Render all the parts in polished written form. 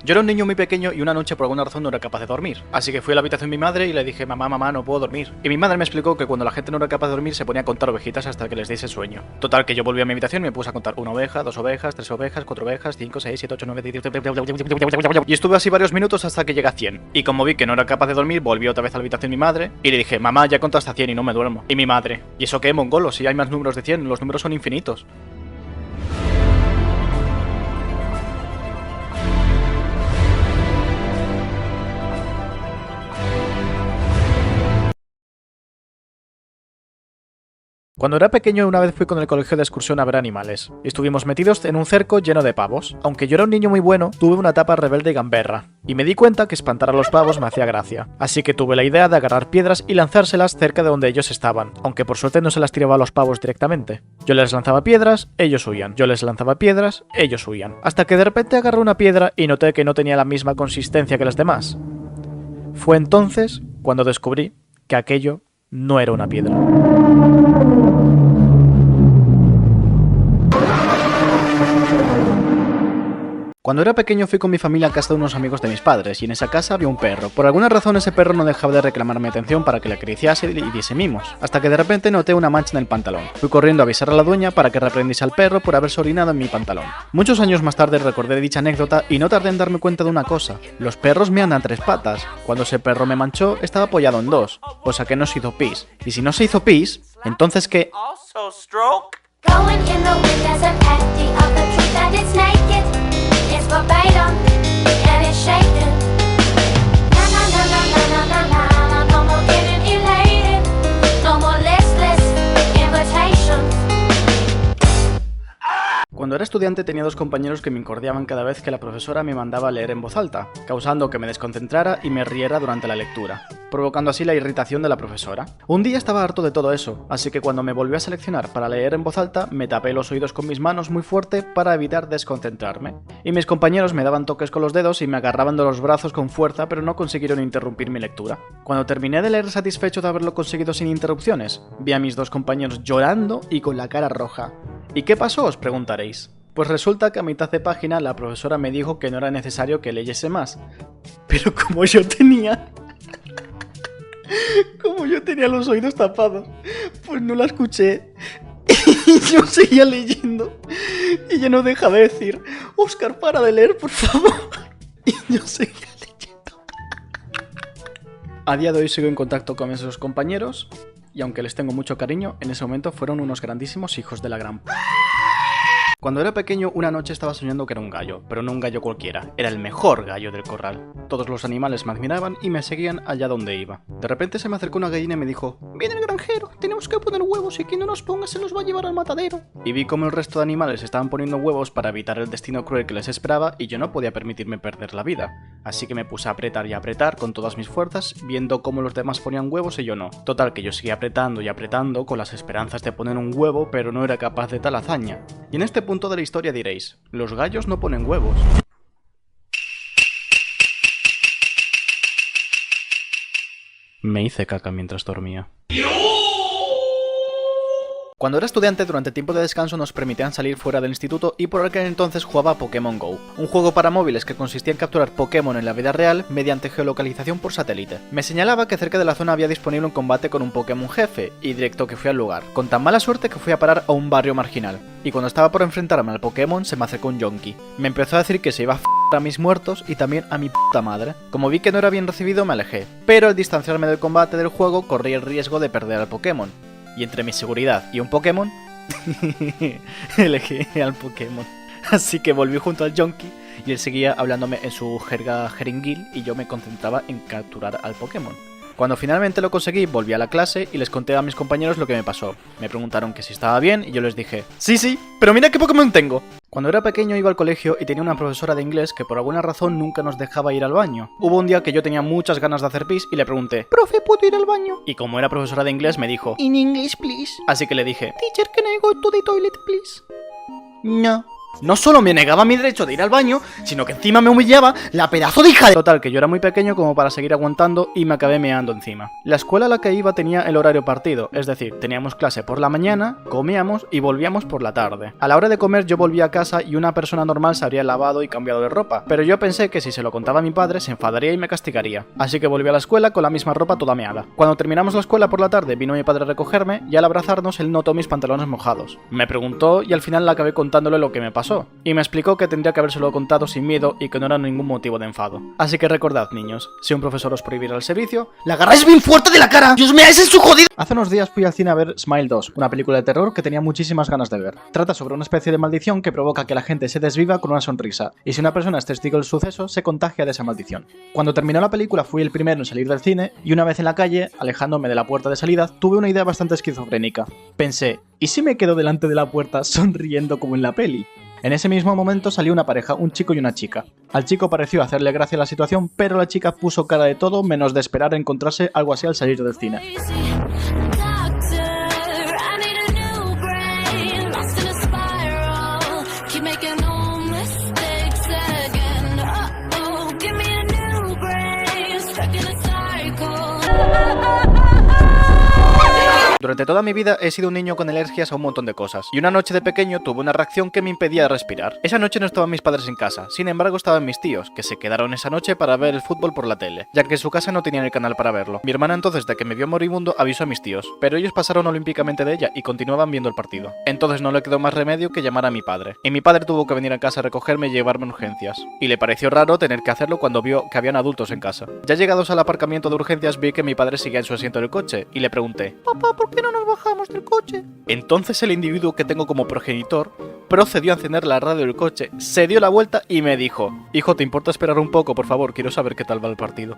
Yo era un niño muy pequeño y una noche por alguna razón no era capaz de dormir. Así que fui a la habitación de mi madre y le dije, mamá, no puedo dormir. Y mi madre me explicó que cuando la gente no era capaz de dormir se ponía a contar ovejitas hasta que les diese sueño. Total, que yo volví a mi habitación y me puse a contar 1 oveja, 2 ovejas, 3 ovejas, 4 ovejas, 5, 6, 7, 8, 9, 10... Y estuve así varios minutos hasta que llegué a 100. Y como vi que no era capaz de dormir, volví otra vez a la habitación de mi madre y le dije, mamá, ya conté hasta 100 y no me duermo. Y mi madre, ¿y eso qué, mongolo? Si hay más números de 100, los números son infinitos. Cuando era pequeño una vez fui con el colegio de excursión a ver animales. Estuvimos metidos en un cerco lleno de pavos. Aunque yo era un niño muy bueno, tuve una etapa rebelde y gamberra. Y me di cuenta que espantar a los pavos me hacía gracia. Así que tuve la idea de agarrar piedras y lanzárselas cerca de donde ellos estaban. Aunque por suerte no se las tiraba a los pavos directamente. Yo les lanzaba piedras, ellos huían. Yo les lanzaba piedras, ellos huían. Hasta que de repente agarré una piedra y noté que no tenía la misma consistencia que las demás. Fue entonces cuando descubrí que aquello no era una piedra. Cuando era pequeño fui con mi familia a casa de unos amigos de mis padres y en esa casa había un perro. Por alguna razón ese perro no dejaba de reclamar mi atención para que le acariciase y diese mimos, hasta que de repente noté una mancha en el pantalón. Fui corriendo a avisar a la dueña para que reprendiese al perro por haberse orinado en mi pantalón. Muchos años más tarde recordé dicha anécdota y no tardé en darme cuenta de una cosa. Los perros me andan 3 patas. Cuando ese perro me manchó estaba apoyado en 2, o sea que no se hizo pis. Y si no se hizo pis, entonces ¿qué? Cuando era estudiante tenía 2 compañeros que me incordiaban cada vez que la profesora me mandaba a leer en voz alta, causando que me desconcentrara y me riera durante la lectura, provocando así la irritación de la profesora. Un día estaba harto de todo eso, así que cuando me volvió a seleccionar para leer en voz alta, me tapé los oídos con mis manos muy fuerte para evitar desconcentrarme. Y mis compañeros me daban toques con los dedos y me agarraban de los brazos con fuerza, pero no consiguieron interrumpir mi lectura. Cuando terminé de leer satisfecho de haberlo conseguido sin interrupciones, vi a mis 2 compañeros llorando y con la cara roja. ¿Y qué pasó?, os preguntaréis. Pues resulta que a mitad de página la profesora me dijo que no era necesario que leyese más. Pero como yo tenía los oídos tapados, pues no la escuché. Y yo seguía leyendo. Y ella no deja de decir, Óscar, para de leer, por favor. Y yo seguía leyendo. A día de hoy sigo en contacto con esos compañeros. Y aunque les tengo mucho cariño, en ese momento fueron unos grandísimos hijos de la gran... Cuando era pequeño, una noche estaba soñando que era un gallo, pero no un gallo cualquiera, era el mejor gallo del corral. Todos los animales me admiraban y me seguían allá donde iba. De repente se me acercó una gallina y me dijo, viene el granjero, tenemos que poner huevos y quien no nos ponga se los va a llevar al matadero. Y vi cómo el resto de animales estaban poniendo huevos para evitar el destino cruel que les esperaba y yo no podía permitirme perder la vida. Así que me puse a apretar y apretar con todas mis fuerzas, viendo cómo los demás ponían huevos y yo no. Total, que yo seguía apretando y apretando con las esperanzas de poner un huevo, pero no era capaz de tal hazaña. Y en este punto de la historia diréis, los gallos no ponen huevos. Me hice caca mientras dormía. Cuando era estudiante, durante tiempo de descanso nos permitían salir fuera del instituto y por aquel entonces jugaba a Pokémon GO, un juego para móviles que consistía en capturar Pokémon en la vida real mediante geolocalización por satélite. Me señalaba que cerca de la zona había disponible un combate con un Pokémon jefe, y directo que fui al lugar, con tan mala suerte que fui a parar a un barrio marginal. Y cuando estaba por enfrentarme al Pokémon se me acercó un yonki. Me empezó a decir que se iba a mis muertos y también a mi puta madre. Como vi que no era bien recibido me alejé, pero al distanciarme del combate del juego corrí el riesgo de perder al Pokémon. Y entre mi seguridad y un Pokémon, elegí al Pokémon. Así que volví junto al Yonki y él seguía hablándome en su jerga jeringuil y yo me concentraba en capturar al Pokémon. Cuando finalmente lo conseguí, volví a la clase y les conté a mis compañeros lo que me pasó. Me preguntaron que si estaba bien y yo les dije, sí, pero mira qué Pokémon tengo. Cuando era pequeño iba al colegio y tenía una profesora de inglés que por alguna razón nunca nos dejaba ir al baño. Hubo un día que yo tenía muchas ganas de hacer pis y le pregunté, profe, ¿puedo ir al baño? Y como era profesora de inglés me dijo, in English please. Así que le dije, teacher, can I go to the toilet please? No. No solo me negaba mi derecho de ir al baño, sino que encima me humillaba la pedazo de hija de... Total, que yo era muy pequeño como para seguir aguantando y me acabé meando encima. La escuela a la que iba tenía el horario partido, es decir, teníamos clase por la mañana, comíamos y volvíamos por la tarde. A la hora de comer yo volvía a casa y una persona normal se habría lavado y cambiado de ropa, pero yo pensé que si se lo contaba a mi padre se enfadaría y me castigaría. Así que volví a la escuela con la misma ropa toda meada. Cuando terminamos la escuela por la tarde vino mi padre a recogerme y al abrazarnos él notó mis pantalones mojados. Me preguntó y al final le acabé contándole lo que me pasó. Y me explicó que tendría que habérselo contado sin miedo y que no era ningún motivo de enfado. Así que recordad, niños, si un profesor os prohibiera el servicio, ¡la agarráis bien fuerte de la cara! ¡Dios mío, ese es su jodido! Hace unos días fui al cine a ver Smile 2, una película de terror que tenía muchísimas ganas de ver. Trata sobre una especie de maldición que provoca que la gente se desviva con una sonrisa, y si una persona es testigo del suceso, se contagia de esa maldición. Cuando terminó la película fui el primero en salir del cine, y una vez en la calle, alejándome de la puerta de salida, tuve una idea bastante esquizofrénica. Pensé, ¿y si me quedo delante de la puerta sonriendo como en la peli? En ese mismo momento salió una pareja, un chico y una chica. Al chico pareció hacerle gracia la situación, pero la chica puso cara de todo menos de esperar encontrarse algo así al salir del cine. Durante toda mi vida he sido un niño con alergias a un montón de cosas, y una noche de pequeño tuve una reacción que me impedía respirar. Esa noche no estaban mis padres en casa, sin embargo estaban mis tíos, que se quedaron esa noche para ver el fútbol por la tele, ya que en su casa no tenían el canal para verlo. Mi hermana entonces, de que me vio moribundo, avisó a mis tíos, pero ellos pasaron olímpicamente de ella y continuaban viendo el partido. Entonces no le quedó más remedio que llamar a mi padre, y mi padre tuvo que venir a casa a recogerme y llevarme a urgencias, y le pareció raro tener que hacerlo cuando vio que habían adultos en casa. Ya llegados al aparcamiento de urgencias vi que mi padre seguía en su asiento del coche, y le pregunté, «Papá, ¿por qué no nos bajamos del coche?» Entonces el individuo que tengo como progenitor procedió a encender la radio del coche, se dio la vuelta y me dijo, «Hijo, ¿te importa esperar un poco, por favor? Quiero saber qué tal va el partido».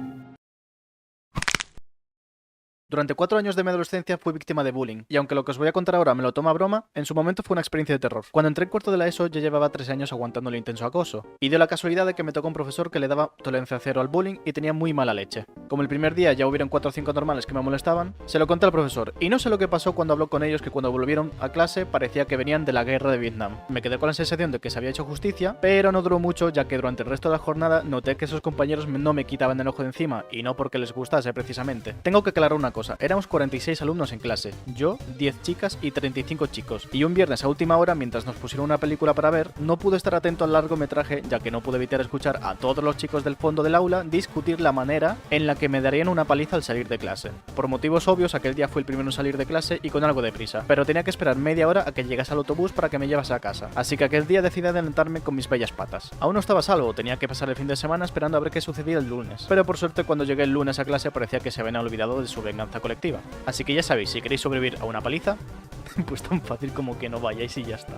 Durante 4 años de mi adolescencia fui víctima de bullying, y aunque lo que os voy a contar ahora me lo toma a broma, en su momento fue una experiencia de terror. Cuando entré en cuarto de la ESO ya llevaba 3 años aguantando el intenso acoso, y dio la casualidad de que me tocó un profesor que le daba tolerancia cero al bullying y tenía muy mala leche. Como el primer día ya hubieron 4 o 5 normales que me molestaban, se lo conté al profesor, y no sé lo que pasó cuando habló con ellos que cuando volvieron a clase parecía que venían de la guerra de Vietnam. Me quedé con la sensación de que se había hecho justicia, pero no duró mucho ya que durante el resto de la jornada noté que esos compañeros no me quitaban el ojo de encima, y no porque les gustase precisamente. Tengo que aclarar una cosa, éramos 46 alumnos en clase, yo, 10 chicas y 35 chicos, y un viernes a última hora, mientras nos pusieron una película para ver, no pude estar atento al largometraje ya que no pude evitar escuchar a todos los chicos del fondo del aula discutir la manera en la que me darían una paliza al salir de clase. Por motivos obvios, aquel día fui el primero en salir de clase y con algo de prisa, pero tenía que esperar media hora a que llegase al autobús para que me llevase a casa, así que aquel día decidí adelantarme con mis bellas patas. Aún no estaba a salvo, tenía que pasar el fin de semana esperando a ver qué sucedía el lunes, pero por suerte cuando llegué el lunes a clase parecía que se habían olvidado de su venganza colectiva. Así que ya sabéis, si queréis sobrevivir a una paliza, pues tan fácil como que no vayáis y ya está.